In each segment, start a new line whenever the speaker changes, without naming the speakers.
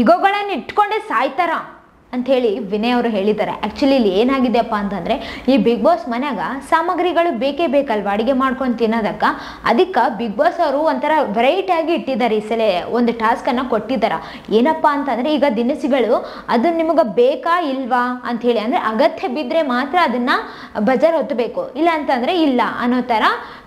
ಈಗೋಗಳನ್ನು ಇಟ್ಕೊಂಡೆ ಸಾಯ್ತಾರ ಅಂತ ಹೇಳಿ ವಿನಯ್ ಅವರು ಹೇಳಿದ್ದಾರೆ. ಆ್ಯಕ್ಚುಲಿ ಇಲ್ಲಿ ಏನಾಗಿದೆಯಪ್ಪ ಅಂತಂದರೆ, ಈ ಬಿಗ್ ಬಾಸ್ ಮನ್ಯಾಗ ಸಾಮಗ್ರಿಗಳು ಬೇಕೇ ಬೇಕಲ್ವ ಅಡುಗೆ ಮಾಡ್ಕೊಂಡು ತಿನ್ನೋದಕ್ಕೆ. ಅದಕ್ಕೆ ಬಿಗ್ ಬಾಸ್ ಅವರು ಒಂಥರ ವೆರೈಟಿಯಾಗಿ ಇಟ್ಟಿದ್ದಾರೆ. ಈ ಸಲ ಒಂದು ಟಾಸ್ಕನ್ನು ಕೊಟ್ಟಿದ್ದಾರೆ. ಏನಪ್ಪ ಅಂತಂದರೆ, ಈಗ ದಿನಸಿಗಳು ಅದು ನಿಮಗೆ ಬೇಕಾ ಇಲ್ವಾ ಅಂಥೇಳಿ, ಅಂದರೆ ಅಗತ್ಯ ಬಿದ್ದರೆ ಮಾತ್ರ ಅದನ್ನು ಬಜಾರ್ ಹೊತ್ತಬೇಕು, ಇಲ್ಲ ಅಂತಂದರೆ ಇಲ್ಲ ಅನ್ನೋ ಥರ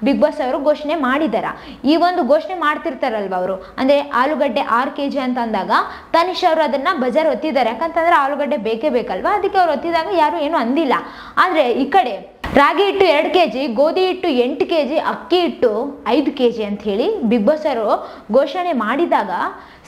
ಬಿಗ್ ಬಾಸ್ ಅವರು ಘೋಷಣೆ ಮಾಡಿದ್ದಾರೆ. ಈ ಒಂದು ಘೋಷಣೆ ಮಾಡ್ತಿರ್ತಾರಲ್ವ ಅವರು, ಅಂದರೆ ಆಲೂಗಡ್ಡೆ 6 kg ಅಂತ ಅಂದಾಗ ತನಿಷ್ ಅವರು ಅದನ್ನು ಬಜಾರ್ ಹೊತ್ತಿದ್ದಾರೆ. ಯಾಕಂತಂದರೆ ಆಲೂಗಡ್ಡೆ ಬೇಕೇ ಬೇಕಲ್ವಾ, ಅದಕ್ಕೆ ಅವ್ರು ಹೊತ್ತಿದಾಗ ಯಾರು ಏನು ಅಂದಿಲ್ಲ. ಆದರೆ ಈ ಕಡೆ ರಾಗಿ ಹಿಟ್ಟು 2 kg, ಗೋಧಿ ಹಿಟ್ಟು 8 kg, ಅಕ್ಕಿ ಹಿಟ್ಟು 5 kg ಅಂತ ಹೇಳಿ ಬಿಗ್ ಬಾಸ್ ಅವರು ಘೋಷಣೆ ಮಾಡಿದಾಗ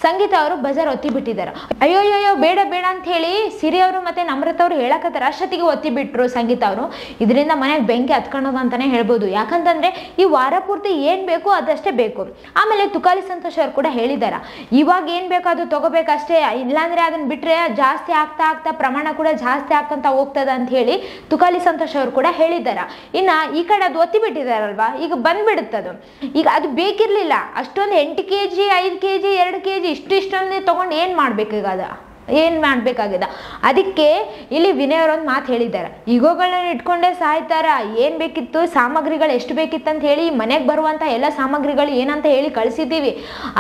ಸಂಗೀತ ಅವರು ಬಜಾರ್ ಒತ್ತಿ ಬಿಟ್ಟಿದ್ದಾರೆ. ಅಯ್ಯೋ ಬೇಡ ಬೇಡ ಅಂತ ಹೇಳಿ ಸಿರಿ ಅವರು ಮತ್ತೆ ನಮ್ರತ ಅವರು ಹೇಳಕತ್ತಾರ. ಅಷ್ಟೊತ್ತಿಗೆ ಒತ್ತಿ ಬಿಟ್ರು ಸಂಗೀತ ಅವರು. ಇದರಿಂದ ಮನೆಗೆ ಬೆಂಕಿ ಹತ್ಕೊಳ್ಳೋದು ಅಂತಾನೆ ಹೇಳ್ಬೋದು. ಯಾಕಂತಂದ್ರೆ ಈ ವಾರ ಪೂರ್ತಿ ಏನ್ ಬೇಕು ಅದಷ್ಟೇ ಬೇಕು. ಆಮೇಲೆ ತುಕಾಲಿ ಸಂತೋಷ್ ಅವರು ಕೂಡ ಹೇಳಿದಾರ, ಇವಾಗ ಏನ್ ಬೇಕು ಅದು ತಗೋಬೇಕಷ್ಟೇ, ಇಲ್ಲಾಂದ್ರೆ ಅದನ್ನ ಬಿಟ್ರೆ ಜಾಸ್ತಿ ಆಗ್ತಾ ಆಗ್ತಾ ಪ್ರಮಾಣ ಕೂಡ ಜಾಸ್ತಿ ಆಗ್ತಂತ ಹೋಗ್ತದ ಅಂತ ಹೇಳಿ ತುಕಾಲಿ ಸಂತೋಷ್ ಅವರು ಕೂಡ ಹೇಳಿದಾರ. ಇನ್ನ ಈ ಕಡೆ ಅದು ಒತ್ತಿ ಬಿಟ್ಟಿದಾರಲ್ವಾ, ಈಗ ಬಂದ್ಬಿಡುತ್ತದು. ಈಗ ಅದು ಬೇಕಿರ್ಲಿಲ್ಲ, ಅಷ್ಟೊಂದು 8 kg 5 kg 2 kg ಇಷ್ಟೊಂದು ತಗೊಂಡು ಏನು ಮಾಡ್ಬೇಕಾಗದ, ಏನು ಮಾಡಬೇಕಾಗಿದೆ. ಅದಕ್ಕೆ ಇಲ್ಲಿ ವಿನಯ್ ಅವರೊಂದು ಮಾತು ಹೇಳಿದ್ದಾರೆ, ಈಗೋಗಳನ್ನ ಇಟ್ಕೊಂಡೇ ಸಾಯ್ತಾರ, ಏನು ಬೇಕಿತ್ತು ಸಾಮಗ್ರಿಗಳು ಎಷ್ಟು ಬೇಕಿತ್ತು ಅಂತ ಹೇಳಿ ಮನೆಗೆ ಬರುವಂಥ ಎಲ್ಲ ಸಾಮಗ್ರಿಗಳು ಏನಂತ ಹೇಳಿ ಕಳಿಸಿದ್ದೀವಿ,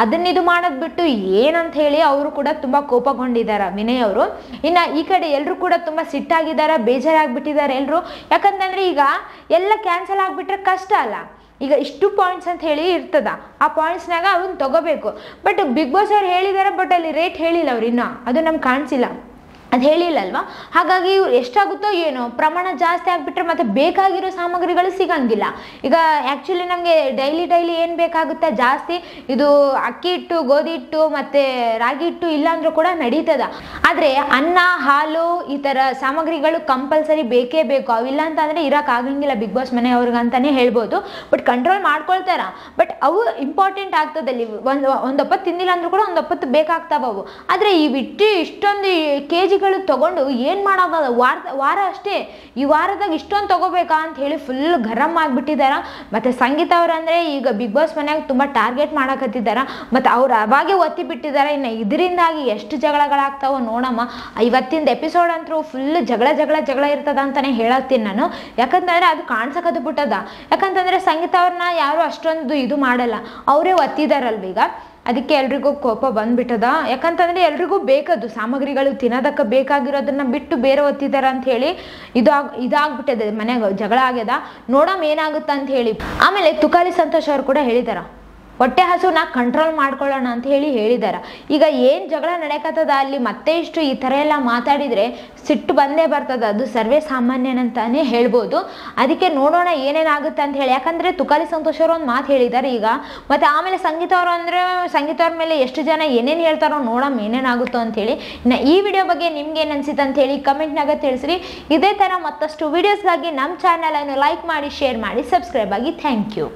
ಅದನ್ನಿದು ಮಾಡೋದು ಬಿಟ್ಟು ಏನಂತ ಹೇಳಿ ಅವರು ಕೂಡ ತುಂಬ ಕೋಪಗೊಂಡಿದ್ದಾರೆ ವಿನಯ್ ಅವರು. ಇನ್ನು ಈ ಕಡೆ ಎಲ್ಲರೂ ಕೂಡ ತುಂಬ ಸಿಟ್ಟಾಗಿದ್ದಾರೆ, ಬೇಜಾರಾಗ್ಬಿಟ್ಟಿದ್ದಾರೆ ಎಲ್ಲರೂ. ಯಾಕಂತಂದರೆ ಈಗ ಎಲ್ಲ ಕ್ಯಾನ್ಸಲ್ ಆಗಿಬಿಟ್ರೆ ಕಷ್ಟ ಅಲ್ಲ. ಈಗ ಇಷ್ಟು ಪಾಯಿಂಟ್ಸ್ ಅಂತ ಹೇಳಿ ಇರ್ತದ, ಆ ಪಾಯಿಂಟ್ಸ್ನಾಗ ಅವನ್ನ ತಗೋಬೇಕು. ಬಟ್ ಬಿಗ್ ಬಾಸ್ ಅವ್ರು ಹೇಳಿದ್ದಾರೆ, ಬಟ್ ಅಲ್ಲಿ ರೇಟ್ ಹೇಳಿಲ್ಲ ಅವ್ರು, ಇನ್ನೂ ಅದು ನಮ್ಗೆ ಕಾಣಿಸಿಲ್ಲ, ಅದು ಹೇಳಿಲ್ಲ ಅಲ್ವಾ. ಹಾಗಾಗಿ ಎಷ್ಟಾಗುತ್ತೋ ಏನೋ ಪ್ರಮಾಣ ಜಾಸ್ತಿ ಆಗಿಬಿಟ್ರೆ ಮತ್ತೆ ಬೇಕಾಗಿರೋ ಸಾಮಗ್ರಿಗಳು ಸಿಗಂಗಿಲ್ಲ. ಈಗ ಆ್ಯಕ್ಚುಲಿ ನಮಗೆ ಡೈಲಿ ಏನು ಬೇಕಾಗುತ್ತೆ ಜಾಸ್ತಿ, ಇದು ಅಕ್ಕಿ ಹಿಟ್ಟು, ಗೋಧಿ ಹಿಟ್ಟು ಮತ್ತು ರಾಗಿ ಹಿಟ್ಟು ಇಲ್ಲಾಂದ್ರೂ ಕೂಡ ನಡೀತದ. ಆದರೆ ಅನ್ನ, ಹಾಲು ಈ ಥರ ಸಾಮಗ್ರಿಗಳು ಕಂಪಲ್ಸರಿ ಬೇಕೇ ಬೇಕು. ಅವಿಲ್ಲ ಅಂತಂದರೆ ಇರೋಕ್ಕಾಗಂಗಿಲ್ಲ ಬಿಗ್ ಬಾಸ್ ಮನೆಯವ್ರಿಗಂತಲೇ ಹೇಳ್ಬೋದು. ಬಟ್ ಕಂಟ್ರೋಲ್ ಮಾಡ್ಕೊಳ್ತಾರ, ಬಟ್ ಅವು ಇಂಪಾರ್ಟೆಂಟ್ ಆಗ್ತದಲ್ಲಿ. ಒಂದೊಪ್ಪತ್ತು ತಿಂದಿಲ್ಲ ಅಂದ್ರೂ ಕೂಡ ಒಂದೊಪ್ಪತ್ತು ಬೇಕಾಗ್ತಾವ ಅವು. ಆದರೆ ಇಷ್ಟೊಂದು KG ತಗೊಂಡು ಏನು ಮಾಡೋದ, ವಾರ ಅಷ್ಟೇ, ಈ ವಾರದಾಗ ಇಷ್ಟೊಂದು ತಗೋಬೇಕಾ ಅಂತ ಹೇಳಿ ಫುಲ್ ಗರಂ ಆಗಿಬಿಟ್ಟಿದಾರ. ಮತ್ತು ಸಂಗೀತ ಅವ್ರು ಅಂದರೆ ಈಗ ಬಿಗ್ ಬಾಸ್ ಮನ್ಯಾಗ ತುಂಬ ಟಾರ್ಗೆಟ್ ಮಾಡಕತ್ತಿದ್ದಾರ, ಮತ್ತು ಅವ್ರು ಅವಾಗೇ ಒತ್ತಿ ಬಿಟ್ಟಿದ್ದಾರೆ. ಇನ್ನು ಇದರಿಂದಾಗಿ ಎಷ್ಟು ಜಗಳಗಳಾಗ್ತಾವೋ ನೋಡಮ್ಮ. ಇವತ್ತಿಂದ ಎಪಿಸೋಡ್ ಅಂತೂ ಫುಲ್ ಜಗಳ ಇರ್ತದ ಅಂತಲೇ ಹೇಳತ್ತೀನಿ ನಾನು. ಯಾಕಂತಂದರೆ ಅದು ಕಾಣ್ಸಕತ್ತು ಬಿಟ್ಟದ. ಯಾಕಂತಂದರೆ ಸಂಗೀತ ಅವ್ರನ್ನ ಯಾರು ಅಷ್ಟೊಂದು ಇದು ಮಾಡಲ್ಲ, ಅವರೇ ಒತ್ತಿದಾರಲ್ವ ಈಗ. ಅದಕ್ಕೆ ಎಲ್ರಿಗೂ ಕೋಪ ಬಂದ್ಬಿಟ್ಟದ. ಯಾಕಂತಂದರೆ ಎಲ್ರಿಗೂ ಬೇಕದು ಸಾಮಗ್ರಿಗಳು ತಿನ್ನೋದಕ್ಕೆ ಬೇಕಾಗಿರೋದನ್ನ ಬಿಟ್ಟು ಬೇರೆ ಒತ್ತಿದಾರ ಅಂತ ಹೇಳಿ ಇದಾಗ್ಬಿಟ್ಟದೆ, ಮನೆಯಾಗ ಜಗಳ ಆಗ್ಯದ. ನೋಡಮ್ ಏನಾಗುತ್ತೆ ಅಂತ ಹೇಳಿ. ಆಮೇಲೆ ತುಕಾಲಿ ಸಂತೋಷ್ ಅವರು ಕೂಡ ಹೇಳಿದಾರ, ಹೊಟ್ಟೆ ಹಸುನ ಕಂಟ್ರೋಲ್ ಮಾಡ್ಕೊಳ್ಳೋಣ ಅಂತ ಹೇಳಿದಾರ. ಈಗ ಏನು ಜಗಳ ನಡೆಯಕತ್ತದ ಅಲ್ಲಿ ಮತ್ತೆ ಇಷ್ಟು ಈ ಥರ ಎಲ್ಲ ಮಾತಾಡಿದರೆ ಸಿಟ್ಟು ಬಂದೇ ಬರ್ತದ, ಅದು ಸರ್ವೇ ಸಾಮಾನ್ಯನಂತಾನೆ ಹೇಳ್ಬೋದು. ಅದಕ್ಕೆ ನೋಡೋಣ ಏನೇನಾಗುತ್ತೆ ಅಂತ ಹೇಳಿ. ಯಾಕಂದರೆ ತುಕಾಲಿ ಸಂತೋಷ್ ಅವರು ಒಂದು ಮಾತು ಹೇಳಿದ್ದಾರೆ ಈಗ. ಮತ್ತು ಆಮೇಲೆ ಸಂಗೀತ ಅವರು ಅಂದರೆ ಸಂಗೀತ ಅವ್ರ ಮೇಲೆ ಎಷ್ಟು ಜನ ಏನೇನು ಹೇಳ್ತಾರೋ ನೋಡೋಣ ಏನೇನಾಗುತ್ತೋ ಅಂಥೇಳಿ. ಇನ್ನು ಈ ವಿಡಿಯೋ ಬಗ್ಗೆ ನಿಮ್ಗೆ ಏನು ಅನಿಸುತ್ತೆ ಅಂಥೇಳಿ ಕಮೆಂಟ್ನಾಗ ತಿಳಿಸ್ರಿ. ಇದೇ ಥರ ಮತ್ತಷ್ಟು ವೀಡಿಯೋಸ್ಗಾಗಿ ನಮ್ಮ ಚಾನಲನ್ನು ಲೈಕ್ ಮಾಡಿ, ಶೇರ್ ಮಾಡಿ, ಸಬ್ಸ್ಕ್ರೈಬ್ ಆಗಿ. Thank you.